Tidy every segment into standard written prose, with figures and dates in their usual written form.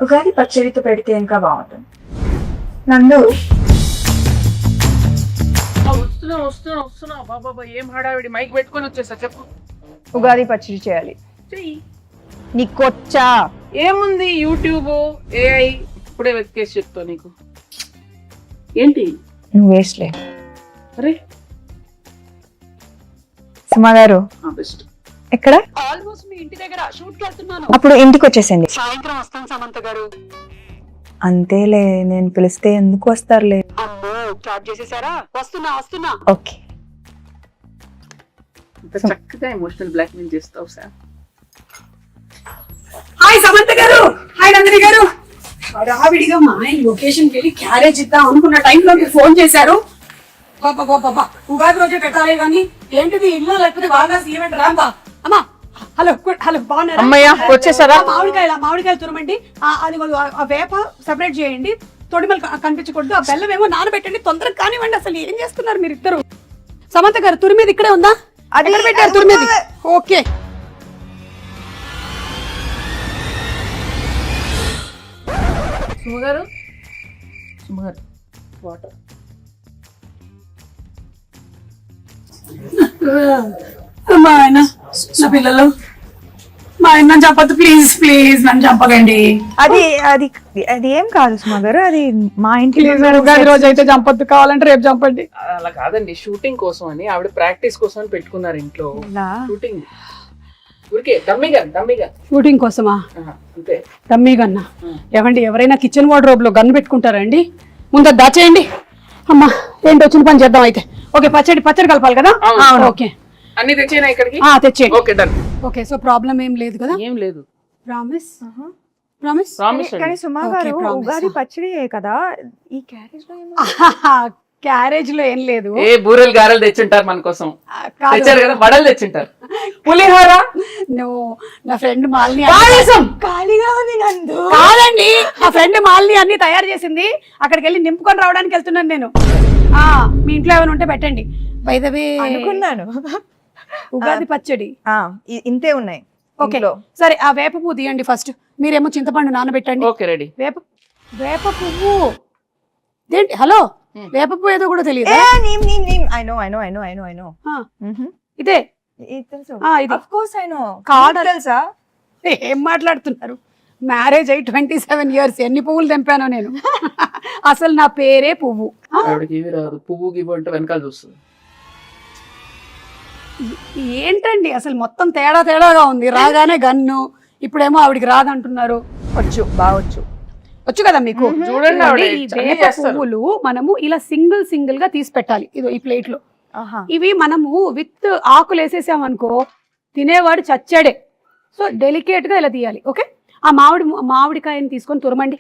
ఉగాది పచ్చడితో పెడితే ఇంకా బాగుంటుంది. నందు వస్తున్నా బాబా ఏం హడావిడి, మైక్ పెట్టుకొని వచ్చేసా. చెప్పు. ఉగాది పచ్చడి చేయాలి. చెయ్యి. నీకొచ్చా? ఏముంది, యూట్యూబ్, ఏఐ ఇప్పుడే వెతికేసి చెప్తా నీకు. ఏంటి నువ్వు వేస్ట్లే. అరే సుమా గారు బెస్ట్. ఎక్కడ? ఆల్మోస్ట్ మీ ఇంటి దగ్గర షూట్ కి వెళ్తున్నాను. అప్పుడు ఇంటికి వచ్చేసింది. సాయంత్రం వస్తాను సమంత గారు. అంతేలే, నేను పిలిస్తే ఎందుకు వస్తారులే. అమ్మో స్టార్ట్ చేసేసారా? వస్తున్నా. ఓకే. ఇంత చక్కగా ఎమోషనల్ బ్లాక్ మెయిల్ చేస్తావు సార్. హాయ్ సమంత గారు, హాయ్ నందిని గారు. హడావిడిగా మా ఆయన లొకేషన్ కి వెళ్ళి క్యారేజ్ ఇద్దాం అనుకున్న టైంలో మీరు ఫోన్ చేశారు. బాబా ఉగాది రోజే పెట్టాలి కానీ ఏంటిది ఇల్లు లేకపోతే బాగా ఈవెంట్ రాంబా. అమ్మా హలో బాగున్నారా? అమ్మయ్య వచ్చేసారా? మామిడికాయలు తురమండి. అది ఆ వేప సెపరేట్ చేయండి, తొడిమలు కనిపించకూడదు. ఆ బెల్లం ఏమో నానబెట్టండి, తొందరగా కానివ్వండి. అసలు ఏం చేస్తున్నారు మీరు ఇద్దరు? సమంత గారు తురిమేది ఇక్కడే ఉందా? అది పెట్టారు తురిమేది. Okay సుమగారు water. మా ఆయన నా పిల్లలు, మా ఆయన నన్ను చంపద్దు ప్లీజ్ నన్ను చంపకండి. అది అది అది ఏం కాదు సుమా గారు, అది మా ఇంటి ఉగాది రోజు అయితే చంపద్దు, కావాలంటే రేపు చంపండి. అలా కాదండి, షూటింగ్ కోసం అని ఆవిడ ప్రాక్టీస్ కోసం అని పెట్టుకున్నారు ఇంట్లో. షూటింగ్ ఊరికే డమ్మీగా షూటింగ్ కోసమా? అంతే. డమ్మీ గన్నా? ఏమండి, ఎవరైనా కిచెన్ వార్డ్రోబ్ లో గన్ పెట్టుకుంటారండి? ముందు దాచేయండి. అమ్మా ఏంటి, వచ్చిన పని చేద్దాం అయితే. ఓకే, పచ్చడి కలపాలి కదా? ఓకే, అన్ని తెచ్చేనా ఇక్కడికి? తెచ్చేయండి. Okay done. Okay, so problem ఏం లేదు కదా? ఏం లేదు. ప్రామిస్. కానీ సుమా గారు ఉగాది పచ్చడి కదా, ఈ క్యారేజ్ లో క్యారేజ్ లో ఏం లేదు. ఏ బూరెలు గారెలు తెచ్చుంటారు మన కోసం, తెచ్చారు కదా, వడలు తెచ్చుంటారు, పులిహోర. నా ఫ్రెండ్ మాలిని ఖాళీగా ఉంది నందు. కాదండి, నా ఫ్రెండ్ మాలిని అన్ని తయారు చేసింది. అక్కడికి వెళ్ళి నింపుకొని రావడానికి వెళ్తున్నాను నేను. మీ ఇంట్లో ఏమైనా ఉంటే పెట్టండి. బై ద వే అనుకున్నాను ఉగాది పచ్చడి ఇంతే ఉన్నాయి. ఓకే సరే, ఆ వేప పువ్వు తీయండి ఫస్ట్. మీరేమో చింతపండు నానబెట్టండి. Okay ready. వేప పువ్వు ఏంటి? హలో, వేప పువ్వు ఏదో కూడా తెలియదు. ఇదే తెలుసా? ఏం మాట్లాడుతున్నారు? మ్యారేజ్ అయి 27 years, ఎన్ని పువ్వులు తెంపానో నేను. అసలు నా పేరే పువ్వు. పువ్వు గివ్వు అంటే వెనకాల చూస్తుంది. ఏంటండి అసలు మొత్తం తేడాగా ఉంది. రాగానే గన్ను, ఇప్పుడేమో ఆవిడికి రాదంటున్నారు. వచ్చు కదా మీకు. చూడండి, ఈ వేప పువ్వులు మనము ఇలా సింగిల్ గా తీసి పెట్టాలి. ఇదో ఈ ప్లేట్ లో. ఇవి మనము విత్ ఆకులు వేసేసామనుకో తినేవాడు చచ్చాడే. సో డెలికేట్ గా ఇలా తీయాలి. ఓకే, ఆ మామిడికాయని తీసుకొని తురమండి.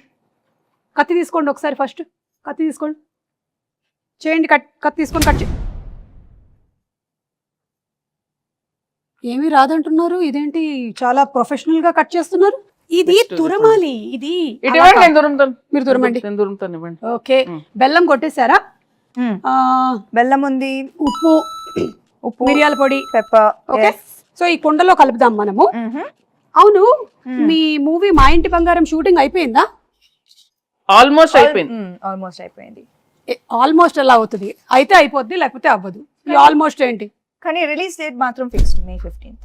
కత్తి తీసుకోండి ఒకసారి. ఫస్ట్ కత్తి తీసుకోండి, చేయండి. కత్తి తీసుకొని కట్ ఏమీ రాదంటున్నారు. ఇదేంటి చాలా ప్రొఫెషనల్ గా కట్ చేస్తున్నారు? ఇది తురమాలి. ఇది మీరు తురమండి. ఓకే, బెల్లం కొట్టేశారా? బెల్లం ఉంది, ఉప్పు, మిరియాల పొడి, పెప్పర్. ఓకే, సో ఈ కుండలో కలుపుదాం మనము. అవును, మీ మూవీ మా ఇంటి బంగారం షూటింగ్ అయిపోయిందా? ఆల్మోస్ట్ అయిపోయింది. ఆల్మోస్ట్ ఎలా అవుతుంది? అయితే అయిపోద్ది, లేకపోతే అవ్వదు. ఆల్మోస్ట్ ఏంటి? కానీ రిలీజ్ డేట్ మాత్రం ఫిక్స్డ్ May 15th.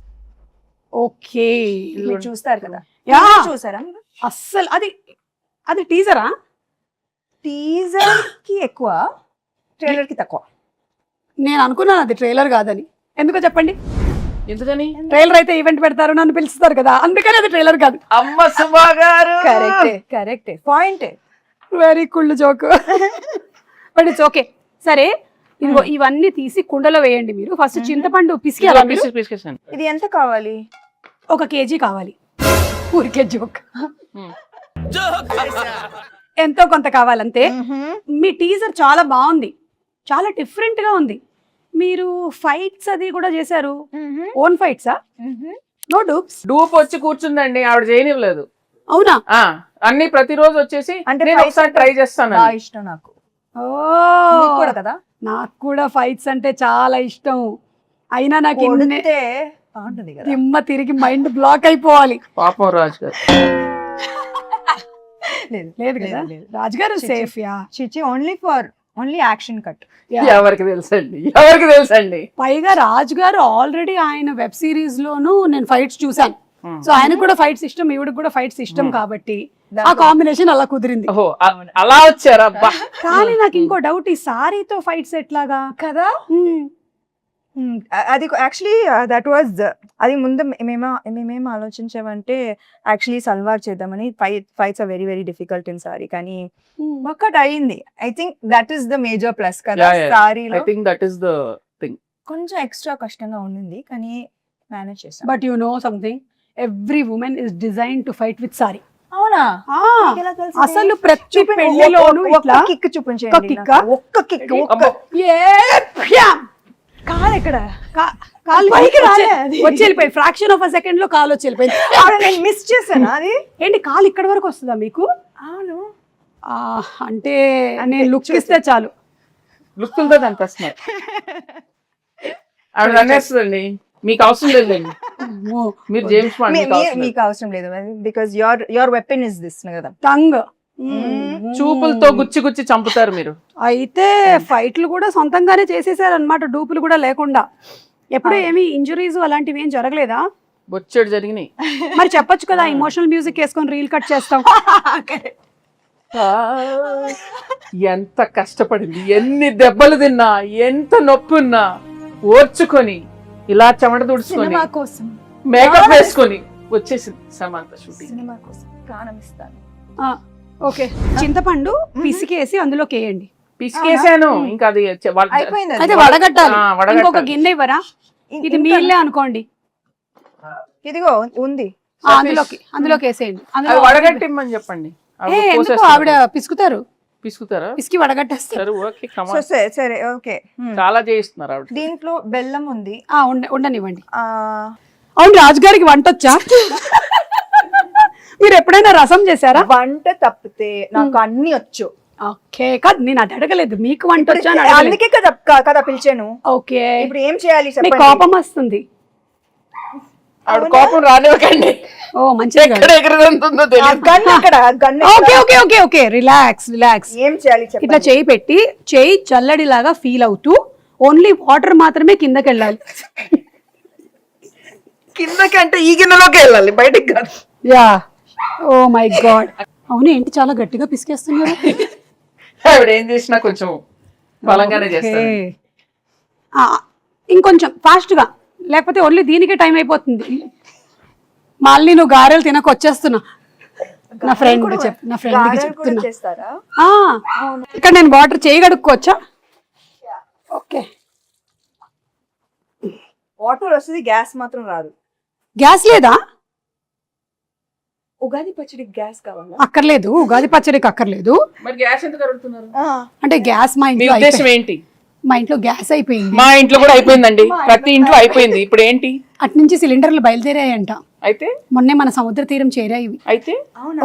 ఓకే, చూస్తారు కదా? చూసారా? అస్సలు అది టీజరా? టీజర్ కి ఎక్కువ, ట్రైలర్ కి తక్కువ. నేను అనుకున్నాను అది ట్రైలర్ కాదని. ఎందుకో చెప్పండి. ఎందుకని? ట్రైలర్ అయితే ఈవెంట్ పెడతారు, నన్ను పిలుస్తారు కదా, అందుకని అది ట్రైలర్ కాదు. అమ్మ సుమా గారు, కరెక్టే పాయింట్. వెరీ కుళ్ళు జోక్. But it's okay. సరే, ఇదిగో ఇవన్నీ తీసి కుండలో వేయండి. మీరు ఫస్ట్ చింతపండు పిసికేయాలా? ఇది ఎంత కావాలి? 1 kg కావాలి. ఊరికే జోక్. ఎంతో కొంత కావాలంతే. మీ టీజర్ చాలా బాగుంది, చాలా డిఫరెంట్ గా ఉంది. మీరు ఫైట్స్ అది కూడా చేశారు. ఓన్ ఫైట్సా? No dupes? డూప్ వచ్చి కూర్చుందండి, ఆవిడ చేయనివ్వలేదు. అవునా? అన్ని ప్రతిరోజు వచ్చేసి అంటే ఒకసారి ట్రై చేస్తాను. ఇష్టం నాకు. కూడా కదా, నాకు కూడా ఫైట్స్ అంటే చాలా ఇష్టం. అయినా నాకు దిమ్మ తిరిగి మైండ్ బ్లాక్ అయిపోవాలి. పాపం రాజు గారు. లేదు కదా రాజుగారు సేఫ్ యా చిచి ఓన్లీ యాక్షన్ కట్. ఎవరికి తెలుసండి పైగా రాజుగారు ఆల్రెడీ ఆయన వెబ్ సిరీస్ లోను నేను ఫైట్స్ చూసాను. సో ఆయనకు కూడా ఫైట్స్ ఇష్టం, ఈవిడకి కూడా ఫైట్స్ ఇష్టం కాబట్టి ఆ కాంబినేషన్ అలా కుదిరింది. ఓహో అలా వచ్చారా? కానీ నాకు ఇంకో డౌట్, ఈ సారీతో ఫైట్స్ ఎట్లాగా కదా. అది యాక్చువల్లీ దట్ వాజ్ అది ముందు మేమేం ఆలోచించామంటే యాక్చువల్లీ సల్వార్ చేద్దామని. Fights are very very difficult in sari, కానీ ఒక్కటి అయింది. I think that is the major plus కదా సారీలో. I think that is the thing. కొంచెం ఎక్స్ట్రా కష్టంగా ఉండింది కానీ మేనేజ్ చేసాం. But you know something, every women is design to fight with sari. అవునా? అసలు ప్రతి పెళ్లిలోనూ ఇట్లా కిక్ చూపించండి. ఒక్క కిక్ కాలు ఎక్కడ కాలు వచ్చి వెళ్ళిపోయి ఫ్రాక్షన్ ఆఫ్ అ సెకండ్ లో కాలు వచ్చి వెళ్ళిపోయింది. నేను మిస్ చేశాను. అది ఏంటి కాలు ఇక్కడ వరకు వస్తుందా మీకు? అవును. అంటే నేను లుక్ ఇస్తే చాలు. లుక్తో దాని ప్రశ్న ఆవిడ అనేస్తుందండి, మీకు అవసరం లేదండి. మీరు జేమ్స్ బాండ్, మీకు అవసరం లేదు because your weapon is this కదా, టంగ్. చూపులతో గుచ్చి చంపుతారు మీరు. అయితే ఫైట్లు కూడా సొంతంగానే చేసేసారు అనమాట, డూపులు కూడా లేకుండా. ఎప్పుడు ఏమి ఇంజురీస్ అలాంటివి ఏం జరగలేదా? బొచ్చెడు జరిగినాయి. మరి చెప్పొచ్చు కదా, ఇమోషనల్ మ్యూజిక్ వేసుకొని రీల్ కట్ చేస్తాం. ఎంత కష్టపడింది, ఎన్ని దెబ్బలు తిన్నా, ఎంత నొప్పి ఉన్నా ఓర్చుకొని ఇలా చెమట తుడుచుకొని మేకప్ వేసుకొని వచ్చేసింది సమంత షూటింగ్. సినిమా కోసం ప్రాణం ఇస్తాను. ఓకే, చింతపండు పిసికేసి అందులోకి వేయండి. పిసికేసాను, ఇంకా అది అయిపోయింది. అయితే వడగట్టాలి. ఇంకొక గిన్నె ఇవ్వరా? ఇది మీళ్ళే అనుకోండి. ఇదిగో ఉంది, అందులోకి వేసేయండి. వడగట్టిమ్మని చెప్పండి. ఎందుకు ఆవిడ పిసుకుతారా? పిసికి వడగట్టేస్తారు. సరే ఓకే. చాలా చేయిస్తున్నారు ఆవిడ. దీంట్లో బెల్లం ఉంది. ఉండనివ్వండి. అవును, రాజుగారికి వంట వచ్చా? మీరు ఎప్పుడైనా రసం చేశారా? వంట తప్పితే నాకు అన్ని వచ్చు. ఓకే, కాదు నేను అది అడగలేదు, మీకు వంట వచ్చా? అందుకే కదా పిలిచాను. ఓకే, ఇప్పుడు ఏం చేయాలి? కోపం వస్తుంది. ఆవిడ కోపం రానివ్వకండి. ఓ మంచిగా రిలాక్స్. ఏం చేయాలి? ఇట్లా చేయి పెట్టి, చేయి చల్లడిలాగా ఫీల్ అవుతూ ఓన్లీ వాటర్ మాత్రమే కిందకి వెళ్ళాలి. కిందకి అంటే ఈ గిన్నెలోకి వెళ్ళాలి, బయటికి కాదు. Yeah, oh my God. అవును, ఏంటి చాలా గట్టిగా పిసికేస్తున్నారు? ఆవిడ ఏం చేసినా కొంచెం బలంగానే చేస్తారు. ఇంకొంచెం ఫాస్ట్ గా, లేకపోతే ఓన్లీ దీనికే టైం అయిపోతుంది. మళ్ళీ నువ్వు గారెలు తినక వచ్చేస్తున్నా. నా ఫ్రెండ్కి చెప్తున్నా. ఇక్కడ నేను వాటర్ చేయగడుక్కోవచ్చా? ఓకే, వాటర్ వస్తుంది, గ్యాస్ మాత్రం రాదు. గ్యాస్ లేదా? ఉగాది పచ్చడికి గ్యాస్ కావాలా? అక్కర్లేదు, ఉగాది పచ్చడికి అక్కర్లేదు. మరి గ్యాస్ ఎందుకు అడుగుతున్నారు? అంటే గ్యాస్ మా ఇంట్లో ఏంటి? మా ఇంట్లో గ్యాస్ అయిపోయింది. మా ఇంట్లో కూడా అయిపోయిందండి, ప్రతి ఇంట్లో అయిపోయింది. ఇప్పుడు ఏంటి? అటు నుంచి సిలిండర్లు బయలుదేరాయంట. అయితే మొన్నే మన సముద్ర తీరం చేరాయి. అయితే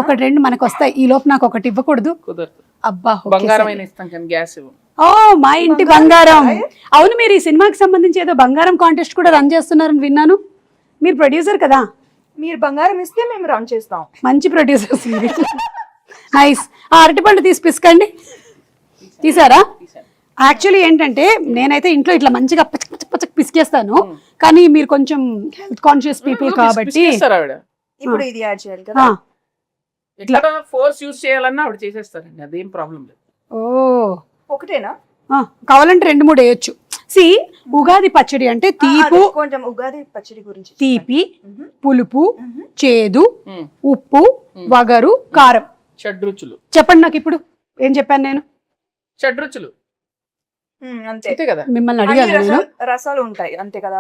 ఒకటి రెండు మనకు వస్తాయి. ఈ లోపు నాకు ఒకటి ఇవ్వకూడదు? కుదరదు. అబ్బా, బంగారం అయినా ఇస్తాం కానీ గ్యాస్ ఇవ్వం. ఓ మా ఇంటి బంగారం. అవును, మీరు ఈ సినిమాకి సంబంధించి ఏదో బంగారం కాంటెస్ట్ కూడా రన్ చేస్తున్నారని విన్నాను. మీరు ప్రొడ్యూసర్ కదా? మీరు బంగారం ఇస్తే మేము రన్ చేస్తాం. మంచి ప్రొడ్యూసర్స్. నైస్. ఆ అరటిపండు తీసి పిసకండి. తీసారా? యాక్చువల్లీ ఏంటంటే నేనైతే ఇంట్లో ఇట్లా మంచిగా పచ్చక్ పిసికేస్తాను, కానీ మీరు కొంచెం హెల్త్ కాన్షియస్ పీపుల్ కాబట్టి ఇప్పుడు ఇది యాడ్ చేయాలి కదా. ఇట్లా ఫోర్స్ యూస్ చేయాలన్నా ఆవిడ చేసేస్తారండి, అదేం ప్రాబ్లం లేదు. ఓ ఒకటేనా? కావాలంటే 2-3 వేయొచ్చు. సి ఉగాది పచ్చడి అంటే తీపు, కొంచెం ఉగాది పచ్చడి గురించి తీపి, పులుపు, చేదు, ఉప్పు, వగరు, కారం, షడ్రుచులు. చెప్పండి నాకు ఇప్పుడు ఏం చెప్పాను నేను? షడ్రుచులు అంతే కదా. మిమ్మల్ని అడిగాను నేను. రసాలు ఉంటాయి అంతే కదా.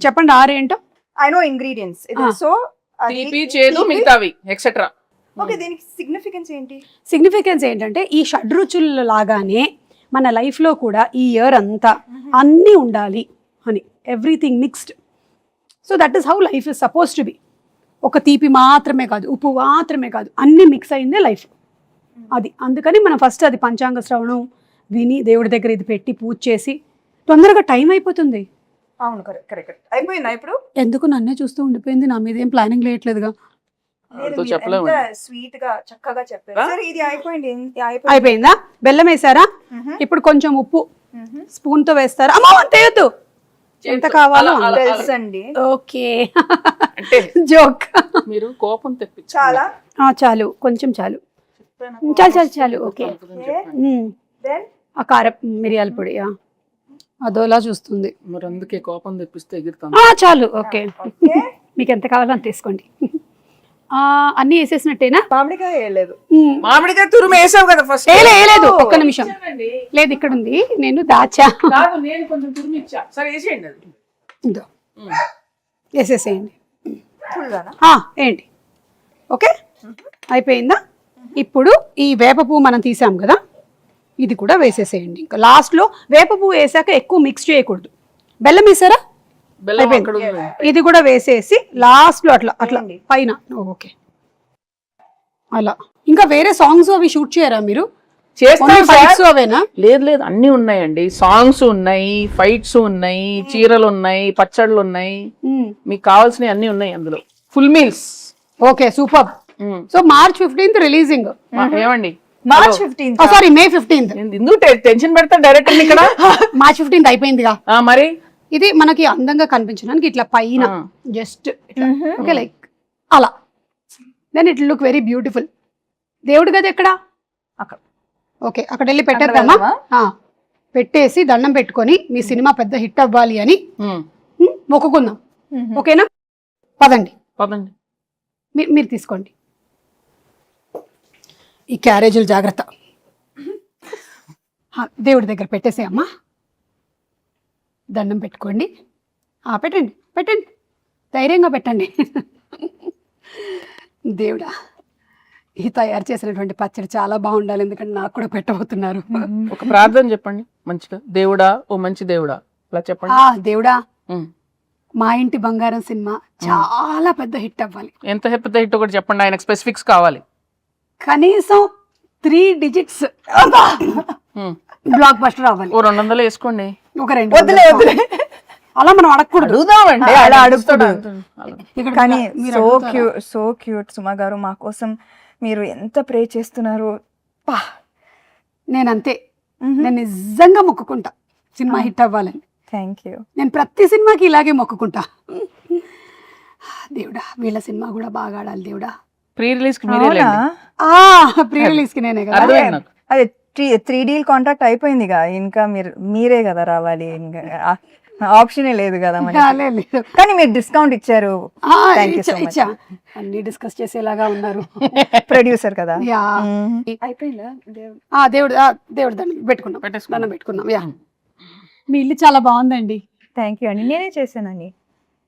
చెప్పండి 6 ఏంటో. I know ingredients. సో తీపి, చేదు, మిగతావి ఎక్సెట్రా. ఓకే, దీనికి సిగ్నిఫికెన్స్ ఏంటి? సిగ్నిఫికెన్స్ ఏంటంటే ఈ షడ్రుచుల లాగానే మన లైఫ్లో కూడా ఈ ఇయర్ అంతా అన్నీ ఉండాలి అని, everything mixed. So that is how life is suppose to be. ఒక తీపి మాత్రమే కాదు, ఉప్పు మాత్రమే కాదు, అన్నీ మిక్స్ అయిందే లైఫ్. అది అందుకని మనం ఫస్ట్ అది పంచాంగ శ్రవణం విని దేవుడి దగ్గర ఇది పెట్టి పూజ చేసి తొందరగా టైం అయిపోతుంది. అవును, కరెక్ట్. అయిపోయిందా ఇప్పుడు? ఎందుకు నన్నే చూస్తూ ఉండిపోయింది? నా మీద ఏం ప్లానింగ్ లేయట్లేదుగా. వాళ్ళతో చెప్పలేము. స్వీట్ గా చక్కగా చెప్పారు. సరే ఇది అయిపోయింది. అయిపోయిందా? బెల్లం వేసారా? ఇప్పుడు కొంచెం ఉప్పు స్పూన్ తో వేస్తారా? అమ్మో అంతేయద్దు, ఎంత కావాలో తెలుసండి. ఓకే అంటే జోక్. మీరు కోపం తెప్పించి చాలా చాలు, కొంచెం చాలు, చాలు చాలు చాలు. ఓకే. దెన్ ఆ కారం మిరియాల పొడి అదోలా చూస్తుంది. మరి అందుకే కోపం తెప్పిస్తే ఎగురుతాం. చాలు. ఓకే, మీకు ఎంత కావాలో అంత తీసుకోండి. అన్ని వేసేసినట్టేనా? మామిడికాయ వేయలేదు. మామిడికాయ తురుము వేసావు కదా ఫస్ట్. వేయలేదు, ఒక్క నిమిషం. లేదు, ఇక్కడ ఉంది, నేను దాచా. నేను కొంచెం తురుము ఇచ్చా. సరే వేసేయండి అది. ఇదో వేసేసేయండి. ఫుల్గానా? ఏంటి? ఓకే, అయిపోయిందా? ఇప్పుడు ఈ వేప పువ్వు మనం తీసాం కదా, ఇది కూడా వేసేసేయండి. ఇంకా లాస్ట్లో వేప పువ్వు వేసాక ఎక్కువ మిక్స్ చేయకూడదు. బెల్లం వేసారా? బెల్లం అక్కడ ఉంది. ఇది కూడా వేసేసి లాస్ట్ లో అట్లా అట్లా పైన. ఓకే, అలా. ఇంకా వేరే సాంగ్స్ అవి షూట్ చేయరా మీరు? ఫైట్స్ అవేనా? లేదు లేదు, అన్ని ఉన్నాయండి. సాంగ్స్ ఉన్నాయి, ఫైట్స్ ఉన్నాయి, చీరలు ఉన్నాయి, పచ్చళ్ళు ఉన్నాయి, మీకు కావాల్సినవి అన్ని ఉన్నాయి అందులో. Full meals. Okay, super. So March 15th releasing. ఏమండి, మార్చ్ 15th. సారీ, మే 15th. ఎందుకు టెన్షన్ పెడతా డైరెక్టర్ ఇక్కడ? మార్చ్ 15th అయిపోయిందిగా. మరి ఇది మనకి అందంగా కనిపించడానికి ఇట్లా పైన జస్ట్ ఓకే, లైక్ అలా. Then it look very beautiful. దేవుడి గది ఎక్కడ? అక్కడ. ఓకే, అక్కడ వెళ్ళి పెట్టేద్దామా? పెట్టేసి దండం పెట్టుకొని మీ సినిమా పెద్ద హిట్ అవ్వాలి అని మొక్కుకుందాం. ఓకేనా? పదండి పదండి. మీరు తీసుకోండి. ఈ క్యారేజీలు జాగ్రత్త. దేవుడి దగ్గర పెట్టేసే అమ్మా. దండం పెట్టుకోండి. పెట్టండి పెట్టండి, ధైర్యంగా పెట్టండి. దేవుడా, ఈ తయారు చేసినటువంటి పచ్చడి చాలా బాగుండాలి, ఎందుకంటే నాకు కూడా పెట్టబోతున్నారు. ఒక ప్రార్థన చెప్పండి మంచిగా. దేవుడా, ఓ మంచి దేవుడా, అలా చెప్పండి. దేవుడా, మా ఇంటి బంగారం సినిమా చాలా పెద్ద హిట్ అవ్వాలి. ఎంత పెద్ద హిట్ ఒకటి చెప్పండి, ఆయనకు స్పెసిఫిక్స్ కావాలి. కనీసం 3 digits బ్లాక్ బస్టర్ అవ్వాలి. ఓ 200 వేసుకోండి. ఒక 2 అలా మనం అడగకూడదు. అడుగుదామండి, అలా అడుగుతాడు. కానీ సో క్యూట్ సుమా గారు, మా కోసం మీరు ఎంత ప్రే చేస్తున్నారు. నేనంతే, నేను నిజంగా మొక్కుకుంటా సినిమా హిట్ అవ్వాలని. Thank you. నేను ప్రతి సినిమాకి ఇలాగే మొక్కుకుంటా. దేవుడా, వీళ్ళ సినిమా కూడా బాగా ఆడాలి దేవుడా. ప్రీ రిలీజ్ కి మీరే ప్రీ రిలీజ్ కి నేనే కదా. అదే 3D కాంట్రాక్ట్ అయిపోయిందిగా, ఇంకా మీరే కదా రావాలి, ఇంకా ఆప్షనే లేదు కదా మనకి. కానీ మీరు డిస్కౌంట్ ఇచ్చారు. అన్ని డిస్కస్ చేసేలాగా ఉన్నారు. ప్రొడ్యూసర్ కదా. అయిపోయిందా? దేవుడు దండం పెట్టుకున్నాం. మీ ఇల్లు చాలా బాగుందండి. థ్యాంక్ యూ అండి, నేనే చేశానండి.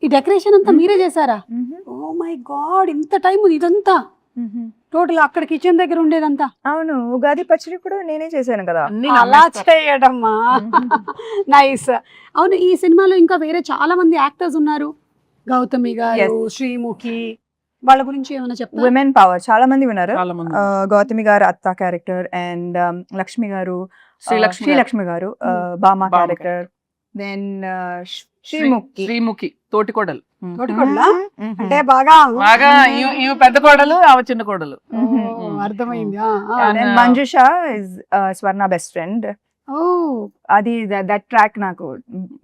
ఈ డెకరేషన్ అంతా మీరే చేశారా? ఓ మై గాడ్, ఇంత టైం ఉంది ఇదంతా. టోటల్ అక్కడ కిచెన్ దగ్గర ఉండేదంతా. అవును, ఉగాది పచ్చడి కూడా నేనే చేశాను కదా. అలా చేయడమ్మా, నైస్. అవును, ఈ సినిమాలో ఇంకా వేరే చాలా మంది యాక్టర్స్ ఉన్నారు. గౌతమి గారు, శ్రీముఖి, వాళ్ళ గురించి ఏమైనా చెప్తారా? విమెన్ పవర్ చాలా మంది ఉన్నారు. గౌతమి గారు అత్త క్యారెక్టర్, అండ్ లక్ష్మి గారు, శ్రీలక్ష్మి గారు బామా క్యారెక్టర్, దెన్ శ్రీముఖి తోటికోడలు. అంటే బాగా ఈమె పెద్ద కోడలు, ఆమె చిన్న కోడలు. అర్థమైంది. Manjusha is Swarna best friend. అది దట్ ట్రాక్ నాకు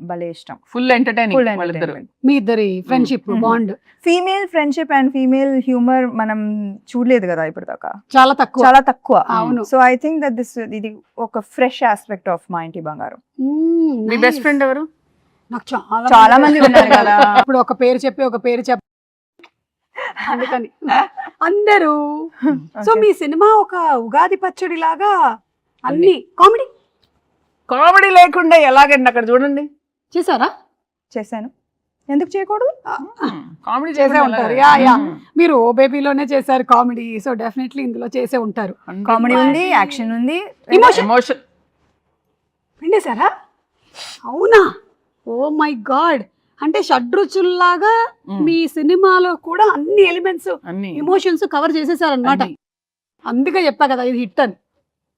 భలే ఇష్టం. Full entertaining. మీ ఇద్దరి friendship bond, female friendship and female humour మనం చూడలేదు కదా ఇప్పుడు దాకా, చాలా తక్కువ. అవును. సో ఐ థింక్ దట్ ఇది ఒక ఫ్రెష్ ఆస్పెక్ట్ ఆఫ్ మా ఇంటి బంగారం. మీ బెస్ట్ ఫ్రెండ్ ఎవరు? నాకు చాలా మంది ఉన్నారు కదా. ఇప్పుడు ఒక పేరు చెప్పి అందుకని అందరూ. సో మీ సినిమా ఒక ఉగాది పచ్చడి లాగా అన్ని కామెడీ లేకుండా ఎలాగండి అక్కడ చూడండి. చేశారా? చేశాను, ఎందుకు చేయకూడదు? కామెడీ చేసే ఉంటారు. మీరు ఓ బేబీలోనే చేశారు కామెడీ, సో డెఫినెట్లీ ఇందులో చేసే ఉంటారు. కామెడీ ఉంది, యాక్షన్ ఉంది, ఎమోషన్ పిండేశారా? అవునా? ఓ మై గాడ్, అంటే షడ్రుచుల్లాగా మీ సినిమాలో కూడా అన్ని ఎలిమెంట్స్, ఎమోషన్స్ కవర్ చేసేసారనమాట. అందుకే చెప్పా కదా ఇది హిట్ అని.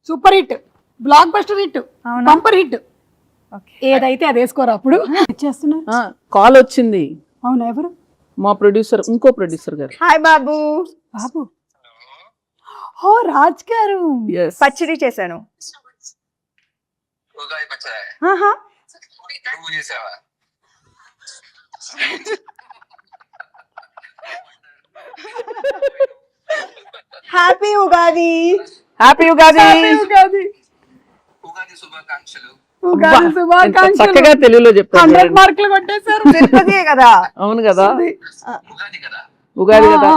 Super hit, block buster hit, bumper hit. ఏదైతే అది వేసుకోరా అప్పుడు. కాల్ వచ్చింది. అవునా? ఎవరు? మా ప్రొడ్యూసర్, ఇంకో ప్రొడ్యూసర్ గారు. హాయ్ బాబు. బాబు ఓ రాజ్ గారు Yes. పచ్చడి చేశాను. ఉగాది పచ్చడి ఆహా. నువ్వు చేసావా? హ్యాపీ ఉగాది. హ్యాపీ ఉగాది. ఉగాది ఉగాది శుభాకాంక్షలు. ఉగాది ఎంత శుభాకాంక్షలు. చక్కగా తెలుగులో చెప్తారు 100 చూడండి. మార్కులు కొట్టేశారు. తిరుపతియే కదా. అవును కదా, ఉగాది కదా, ఉగాది కదా.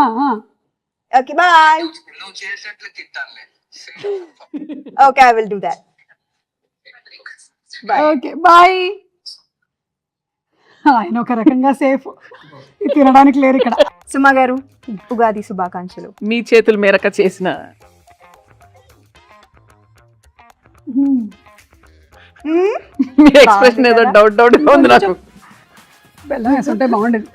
Okay bye. నువ్వు చేసినట్లు తిట్టానులే. Okay I will do that. Bye. Okay bye. ఆయన ఒక రకంగా సేఫ్, తినడానికి లేరు ఇక్కడ. సుమ గారు ఉగాది శుభాకాంక్షలు. మీ చేతుల మేరక చేసిన మీ ఎక్స్ప్రెషన్ ఏదో డౌట్ ఉంది నాకు. బెల్లం వేసుంటే బాగుండేది.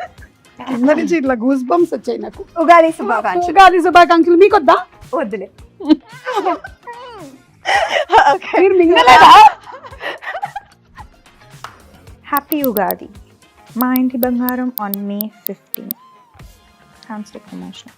కింద నుంచి ఇట్లా గూస్ బంప్స్ వచ్చాయి నాకు. ఉగాది శుభాకాంక్షలు. ఉగాది శుభాకాంక్షలు. మీకు వద్దా? వద్దులే. మీరు మింగలేదా? హ్యాపీ ఉగాది. మా ఇంటి బంగారం ఆన్ May 15. Hamster promotion.